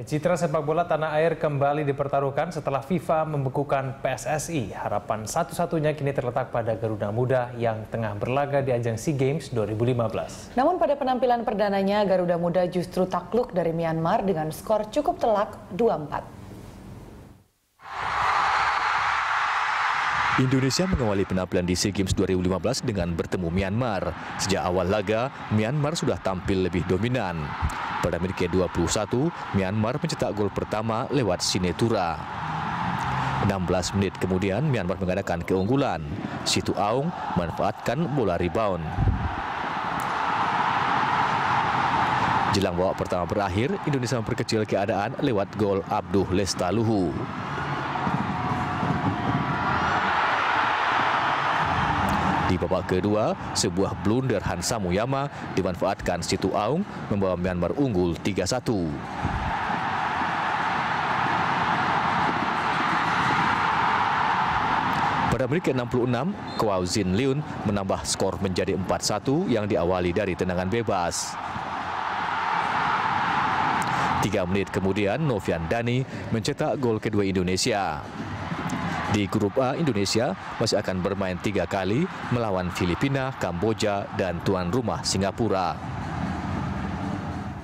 Citra sepak bola tanah air kembali dipertaruhkan setelah FIFA membekukan PSSI. Harapan satu-satunya kini terletak pada Garuda Muda yang tengah berlaga di ajang SEA Games 2015. Namun pada penampilan perdananya, Garuda Muda justru takluk dari Myanmar dengan skor cukup telak 2-4. Indonesia mengawali penampilan di SEA Games 2015 dengan bertemu Myanmar. Sejak awal laga, Myanmar sudah tampil lebih dominan. Pada menit ke-21, Myanmar mencetak gol pertama lewat Sinetura. 16 menit kemudian, Myanmar mengadakan keunggulan. Situ Aung memanfaatkan bola rebound. Jelang babak pertama berakhir, Indonesia memperkecil keadaan lewat gol Abduh Lestaluhu. Di babak kedua, sebuah blunder Hansa Muyama dimanfaatkan Situ Aung membawa Myanmar unggul 3-1. Pada menit ke-66, Kwao Zin Leun menambah skor menjadi 4-1 yang diawali dari tendangan bebas. 3 menit kemudian, Novian Dhani mencetak gol kedua Indonesia. Di grup A, Indonesia masih akan bermain 3 kali melawan Filipina, Kamboja, dan tuan rumah Singapura.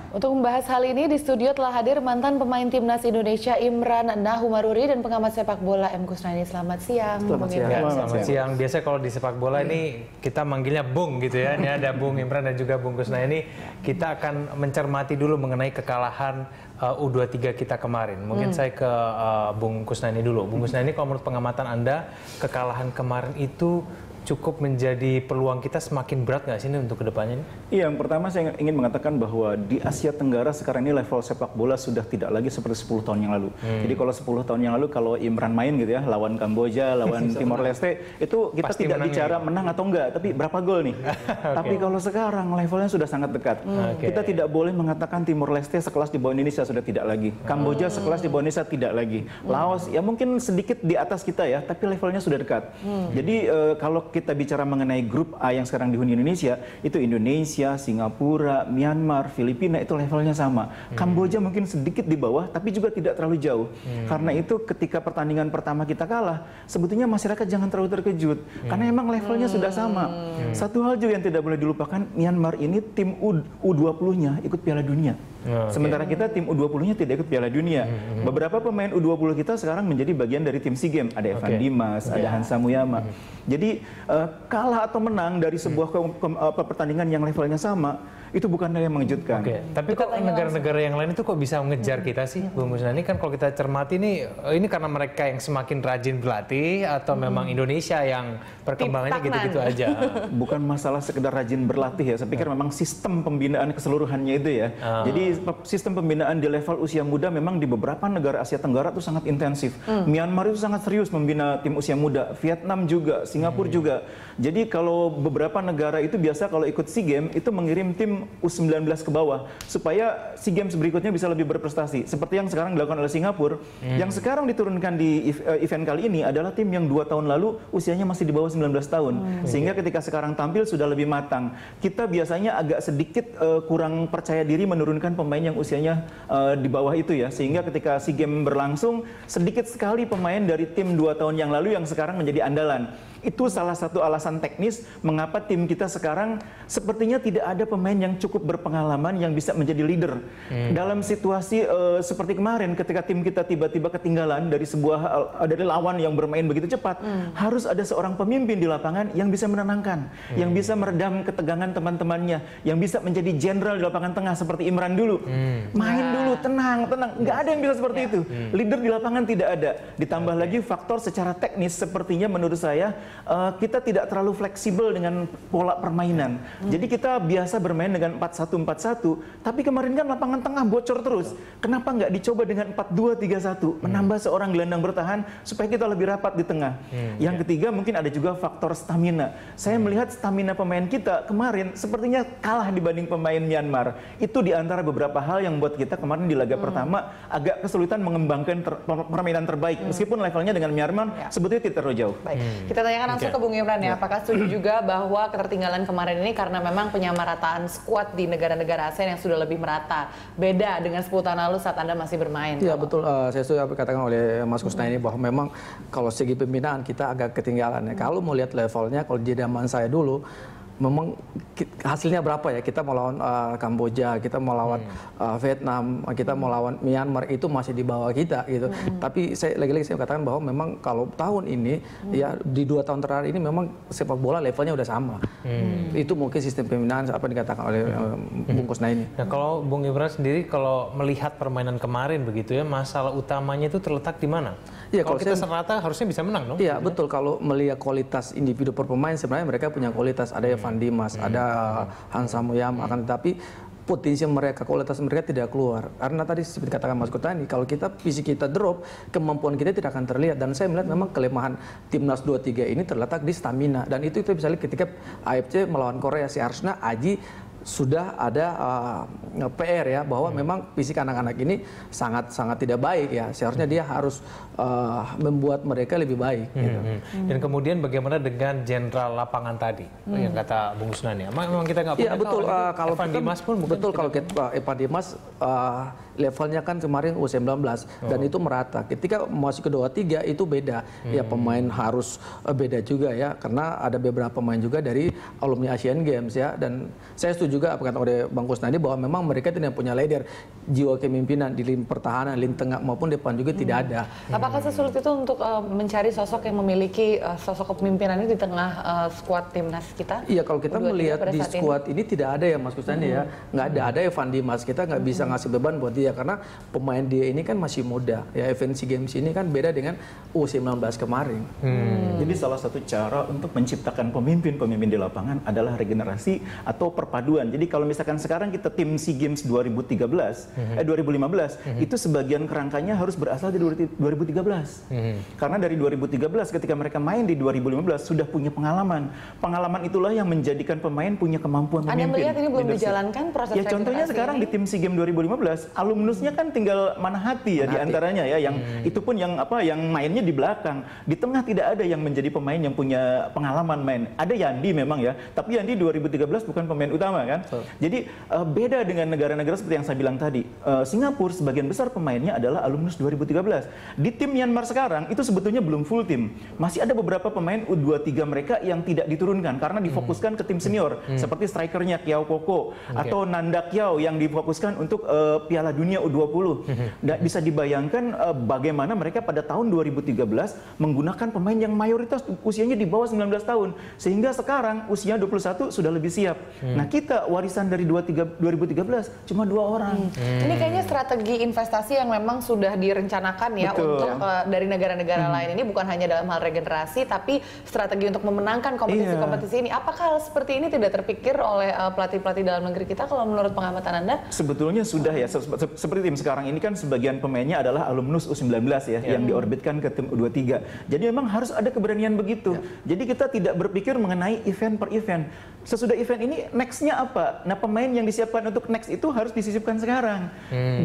Untuk membahas hal ini, di studio telah hadir mantan pemain timnas Indonesia Imran Nahumaruri dan pengamat sepak bola M. Kusnaini. Selamat siang. Selamat siang. Biasanya kalau di sepak bola ini kita manggilnya Bung gitu ya. Ini ada Bung Imran dan juga Bung Kusnaini. Kita akan mencermati dulu mengenai kekalahan U23 kita kemarin. Mungkin saya ke Bung Kusnaini dulu. Bung Kusnaini, kalau menurut pengamatan Anda, kekalahan kemarin itu cukup menjadi peluang kita semakin berat nggak sih ini untuk kedepannya? Iya, yang pertama saya ingin mengatakan bahwa di Asia Tenggara sekarang ini level sepak bola sudah tidak lagi seperti 10 tahun yang lalu. Jadi kalau 10 tahun yang lalu kalau Imran main gitu ya, lawan Kamboja, lawan Timor Leste, itu kita pasti tidak bicara menang atau enggak, tapi berapa gol nih. Tapi kalau sekarang levelnya sudah sangat dekat. Kita tidak boleh mengatakan Timor Leste sekelas di bawah Indonesia, sudah tidak lagi. Kamboja sekelas di bawah Indonesia, tidak lagi. Laos ya mungkin sedikit di atas kita ya, tapi levelnya sudah dekat. Jadi kalau kita bicara mengenai grup A yang sekarang dihuni Indonesia, itu Indonesia, Singapura, Myanmar, Filipina, itu levelnya sama. Kamboja mungkin sedikit di bawah, tapi juga tidak terlalu jauh. Karena itu ketika pertandingan pertama kita kalah, sebetulnya masyarakat jangan terlalu terkejut. Karena memang levelnya sudah sama. Satu hal juga yang tidak boleh dilupakan, Myanmar ini tim U20-nya ikut Piala Dunia. Sementara kita tim U20-nya tidak ikut Piala Dunia. Beberapa pemain U20 kita sekarang menjadi bagian dari tim SEA Games. Ada Evan Dimas, ada Hansa Muyama. Jadi kalah atau menang dari sebuah pertandingan yang levelnya sama, itu bukan hal yang mengejutkan. Tapi kok negara-negara yang lain itu kok bisa mengejar kita sih, Bung Kusnaini? Kan kalau kita cermati ini karena mereka yang semakin rajin berlatih atau memang Indonesia yang perkembangannya gitu-gitu aja? Bukan masalah sekedar rajin berlatih ya, saya pikir memang sistem pembinaan keseluruhannya itu ya. Jadi sistem pembinaan di level usia muda memang di beberapa negara Asia Tenggara itu sangat intensif. Myanmar itu sangat serius membina tim usia muda, Vietnam juga, Singapura juga. Jadi kalau beberapa negara itu biasa kalau ikut SEA Games itu mengirim tim U19 ke bawah supaya SEA Games berikutnya bisa lebih berprestasi. Seperti yang sekarang dilakukan oleh Singapura. Yang sekarang diturunkan di event kali ini adalah tim yang 2 tahun lalu usianya masih di bawah 19 tahun. Sehingga ketika sekarang tampil sudah lebih matang. Kita biasanya agak sedikit kurang percaya diri menurunkan pemain yang usianya di bawah itu ya. Sehingga ketika SEA Games berlangsung, sedikit sekali pemain dari tim 2 tahun yang lalu yang sekarang menjadi andalan. Itu salah satu alasan teknis mengapa tim kita sekarang sepertinya tidak ada pemain yang cukup berpengalaman yang bisa menjadi leader. Dalam situasi seperti kemarin ketika tim kita tiba-tiba ketinggalan dari lawan yang bermain begitu cepat, harus ada seorang pemimpin di lapangan yang bisa menenangkan, yang bisa meredam ketegangan teman-temannya, yang bisa menjadi jenderal di lapangan tengah seperti Imran dulu. Main dulu, tenang. Nggak ada yang bisa seperti itu. Leader di lapangan tidak ada. Ditambah lagi faktor secara teknis sepertinya menurut saya kita tidak terlalu fleksibel dengan pola permainan. Jadi kita biasa bermain dengan 4-1-4-1, tapi kemarin kan lapangan tengah bocor terus. Kenapa nggak dicoba dengan 4-2-3-1, menambah seorang gelandang bertahan supaya kita lebih rapat di tengah. Yang ketiga mungkin ada juga faktor stamina. Saya melihat stamina pemain kita kemarin sepertinya kalah dibanding pemain Myanmar. Itu di antara beberapa hal yang membuat kita kemarin di laga pertama agak kesulitan mengembangkan permainan terbaik. Meskipun levelnya dengan Myanmar sebetulnya tidak terlalu jauh. Baik, kita tanyakan langsung ke Bung Imran ya, apakah setuju juga bahwa ketertinggalan kemarin ini karena memang penyamarataan skor skuad di negara-negara ASEAN yang sudah lebih merata. Beda dengan 10 tahun lalu saat Anda masih bermain. Iya betul, saya setuju apa dikatakan oleh Mas Kusnaini bahwa memang kalau segi pembinaan kita agak ketinggalan ya. Kalau mau lihat levelnya, kalau di zaman saya dulu, memang hasilnya berapa ya, kita melawan Kamboja, kita melawan Vietnam, kita melawan Myanmar, itu masih di bawah kita gitu. Tapi saya lagi-lagi saya katakan bahwa memang kalau tahun ini ya di 2 tahun terakhir ini memang sepak bola levelnya udah sama. Itu mungkin sistem pembinaan apa dikatakan oleh Bung Kusnaini. Nah, kalau Bung Imran sendiri kalau melihat permainan kemarin begitu ya, masalah utamanya itu terletak di mana? Ya, kalau kita serata harusnya bisa menang dong. Iya betul, kalau melihat kualitas individu per pemain sebenarnya mereka punya kualitas, ada Evan Dimas, ada Hansa Muyama, akan tetapi potensi mereka, kualitas mereka tidak keluar. Karena tadi seperti katakan Mas Kutani, kalau kita fisik kita drop, kemampuan kita tidak akan terlihat. Dan saya melihat memang kelemahan timnas 23 ini terletak di stamina. Dan itu kita bisa lihat ketika AFC melawan Korea, seharusnya Aji sudah ada PR ya, bahwa memang fisik anak-anak ini sangat tidak baik ya. Seharusnya dia harus membuat mereka lebih baik. Gitu. Dan kemudian bagaimana dengan jenderal lapangan tadi yang kata Bung Kusnaini? Memang kita nggak punya. Iya betul. Kalau Evan Dimas pun betul kalau Evan Dimas levelnya kan kemarin U19 dan itu merata. Ketika masuk ke 23 itu beda. Ya pemain harus beda juga ya, karena ada beberapa pemain juga dari alumni Asian Games ya. Dan saya setuju juga apa kata oleh Bang Kusnadi bahwa memang mereka tidak punya leader, jiwa kepemimpinan di lini pertahanan, lini tengah maupun depan juga tidak ada. Apakah sesulit itu untuk mencari sosok yang memiliki sosok kepemimpinan ini di tengah skuad timnas kita? Iya, kalau kita melihat di skuad ini tidak ada ya Mas Kusnadi ya, nggak ada Evan Dimas, kita nggak bisa ngasih beban buat dia karena pemain dia ini kan masih muda ya. Event SEA Games ini kan beda dengan U19 kemarin. Jadi salah satu cara untuk menciptakan pemimpin di lapangan adalah regenerasi atau perpaduan. Jadi kalau misalkan sekarang kita tim SEA Games 2015, itu sebagian kerangkanya harus berasal dari 2013. Karena dari 2013 ketika mereka main di 2015 sudah punya pengalaman. Pengalaman itulah yang menjadikan pemain punya kemampuan memimpin. Anda melihat ini belum dijalankan proses ya contohnya sekarang di tim SEA Games 2015, alumnusnya kan tinggal Manahati ya di antaranya ya, yang itu pun yang mainnya di belakang. Di tengah tidak ada yang menjadi pemain yang punya pengalaman main. Ada Yandi memang ya, tapi Yandi 2013 bukan pemain utama kan. Jadi beda dengan negara-negara seperti yang saya bilang tadi. Singapura sebagian besar pemainnya adalah alumnus 2013. Di tim Myanmar sekarang itu sebetulnya belum full tim. Masih ada beberapa pemain U23 mereka yang tidak diturunkan karena difokuskan ke tim senior. Seperti strikernya Kiao Koko atau Nanda Kiao yang difokuskan untuk Piala Dunia U20. Dan bisa dibayangkan bagaimana mereka pada tahun 2013 menggunakan pemain yang mayoritas usianya di bawah 19 tahun. Sehingga sekarang usia 21 sudah lebih siap. Nah kita warisan dari 2013 cuma 2 orang. Ini kayaknya strategi investasi yang memang sudah direncanakan ya. Betul, untuk dari negara-negara lain ini, bukan hanya dalam hal regenerasi tapi strategi untuk memenangkan kompetisi-kompetisi ini. Apakah hal seperti ini tidak terpikir oleh pelatih-pelatih dalam negeri kita kalau menurut pengamatan Anda? Sebetulnya sudah ya, seperti tim sekarang ini kan sebagian pemainnya adalah alumnus U19 ya, yang diorbitkan ke tim U23. Jadi memang harus ada keberanian begitu. Jadi kita tidak berpikir mengenai event per event. Sesudah event ini next-nya apa? Nah pemain yang disiapkan untuk next itu harus disisipkan sekarang.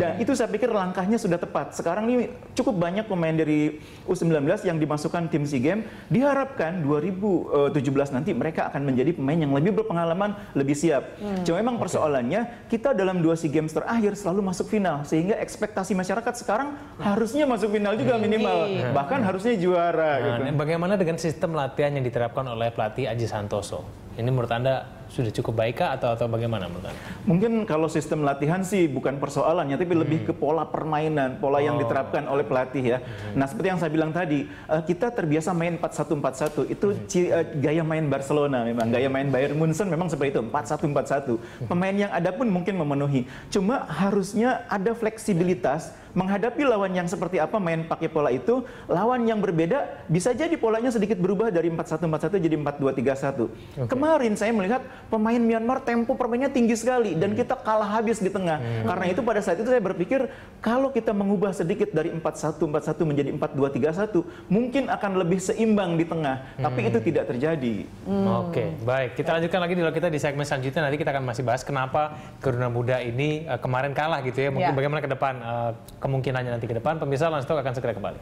Dan itu saya pikir langkahnya sudah tepat. Sekarang ini cukup banyak pemain dari U19 yang dimasukkan tim SEA Games. Diharapkan 2017 nanti mereka akan menjadi pemain yang lebih berpengalaman, lebih siap. Cuma memang persoalannya kita dalam 2 SEA Games terakhir selalu masuk final. Sehingga ekspektasi masyarakat sekarang harusnya masuk final juga minimal. Bahkan harusnya juara. Gitu. Bagaimana dengan sistem latihan yang diterapkan oleh pelatih Aji Santoso? Ini menurut Anda sudah cukup baik kah atau bagaimana menurut Anda? Mungkin kalau sistem latihan sih bukan persoalannya, tapi lebih ke pola permainan, pola yang diterapkan oleh pelatih ya. Nah seperti yang saya bilang tadi, kita terbiasa main 4-1-4-1, itu gaya main Barcelona memang, gaya main Bayern Munchen memang seperti itu, 4-1-4-1. Pemain yang ada pun mungkin memenuhi, cuma harusnya ada fleksibilitas menghadapi lawan yang seperti apa main pakai pola itu. Lawan yang berbeda bisa jadi polanya sedikit berubah dari 4-1-4-1 jadi 4-2-3-1. Kemarin saya melihat pemain Myanmar tempo permainnya tinggi sekali dan kita kalah habis di tengah. Karena itu pada saat itu saya berpikir kalau kita mengubah sedikit dari 4-1-4-1 menjadi 4-2-3-1 mungkin akan lebih seimbang di tengah. Tapi itu tidak terjadi. Oke, baik. Kita lanjutkan lagi dialog kita di segmen selanjutnya. Nanti kita akan masih bahas kenapa Garuda Muda ini kemarin kalah gitu ya. Mungkin bagaimana ke depan kemungkinannya nanti ke depan. Pemirsa, Lanstalk akan segera kembali.